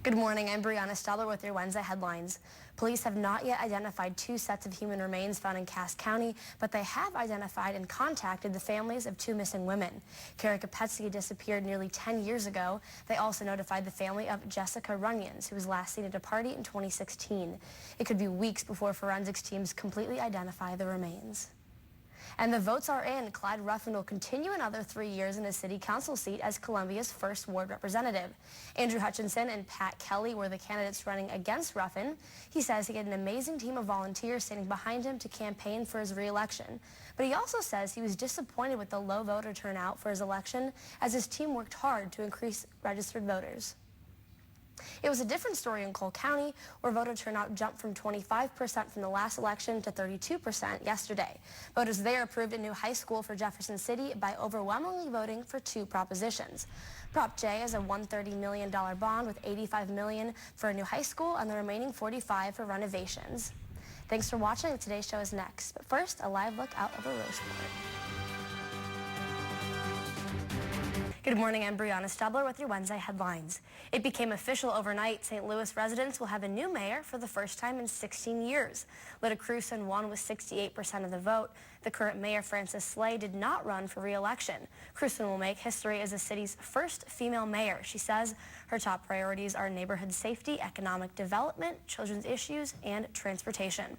Good morning, I'm Brianna Stabler with your Wednesday headlines. Police have not yet identified two sets of human remains found in Cass County, but they have identified and contacted the families of two missing women. Kara Kapetsky disappeared nearly 10 years ago. They also notified the family of Jessica Runyons, who was last seen at a party in 2016. It could be weeks before forensics teams completely identify the remains. And the votes are in. Clyde Ruffin will continue another 3 years in his city council seat as Columbia's first ward representative. Andrew Hutchinson and Pat Kelly were the candidates running against Ruffin. He says he had an amazing team of volunteers standing behind him to campaign for his re-election. But he also says he was disappointed with the low voter turnout for his election as his team worked hard to increase registered voters. It was a different story in Cole County, where voter turnout jumped from 25% from the last election to 32% yesterday. Voters there approved a new high school for Jefferson City by overwhelmingly voting for two propositions. Prop J is a $130 million bond with $85 million for a new high school and the remaining $45 for renovations. Thanks for watching. Today's show is next. But first, a live look out over Rocheport. Good morning, I'm Brianna Stabler with your Wednesday headlines. It became official overnight. St. Louis residents will have a new mayor for the first time in 16 years. Lyda Crewson won with 68% of the vote. The current mayor, Frances Slay, did not run for re-election. Crewson will make history as the city's first female mayor. She says her top priorities are neighborhood safety, economic development, children's issues, and transportation.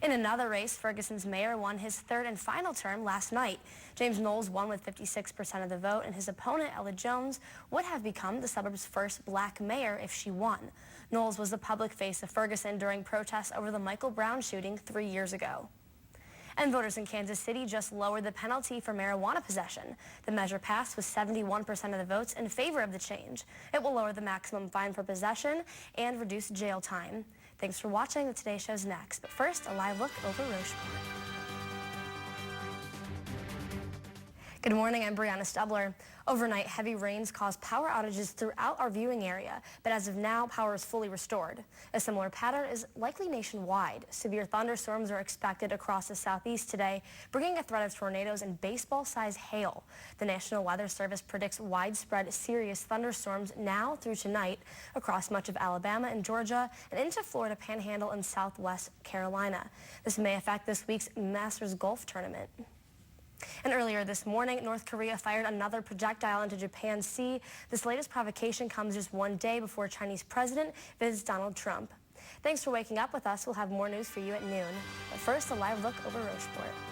In another race, Ferguson's mayor won his third and final term last night. James Knowles won with 56% of the vote, and his opponent, Ella Jones, would have become the suburb's first black mayor if she won. Knowles was the public face of Ferguson during protests over the Michael Brown shooting 3 years ago. And voters in Kansas City just lowered the penalty for marijuana possession. The measure passed with 71% of the votes in favor of the change. It will lower the maximum fine for possession and reduce jail time. Thanks for watching. The Today Show's next. But first, a live look over Rocheport. Good morning, I'm Brianna Stabler. Overnight, heavy rains caused power outages throughout our viewing area, but as of now, power is fully restored. A similar pattern is likely nationwide. Severe thunderstorms are expected across the southeast today, bringing a threat of tornadoes and baseball-sized hail. The National Weather Service predicts widespread serious thunderstorms now through tonight across much of Alabama and Georgia and into Florida Panhandle and Southwest Carolina. This may affect this week's Masters Golf Tournament. And earlier this morning, North Korea fired another projectile into Japan's sea. This latest provocation comes just one day before Chinese president visits Donald Trump. Thanks for waking up with us. We'll have more news for you at noon. But first, a live look over Rocheport.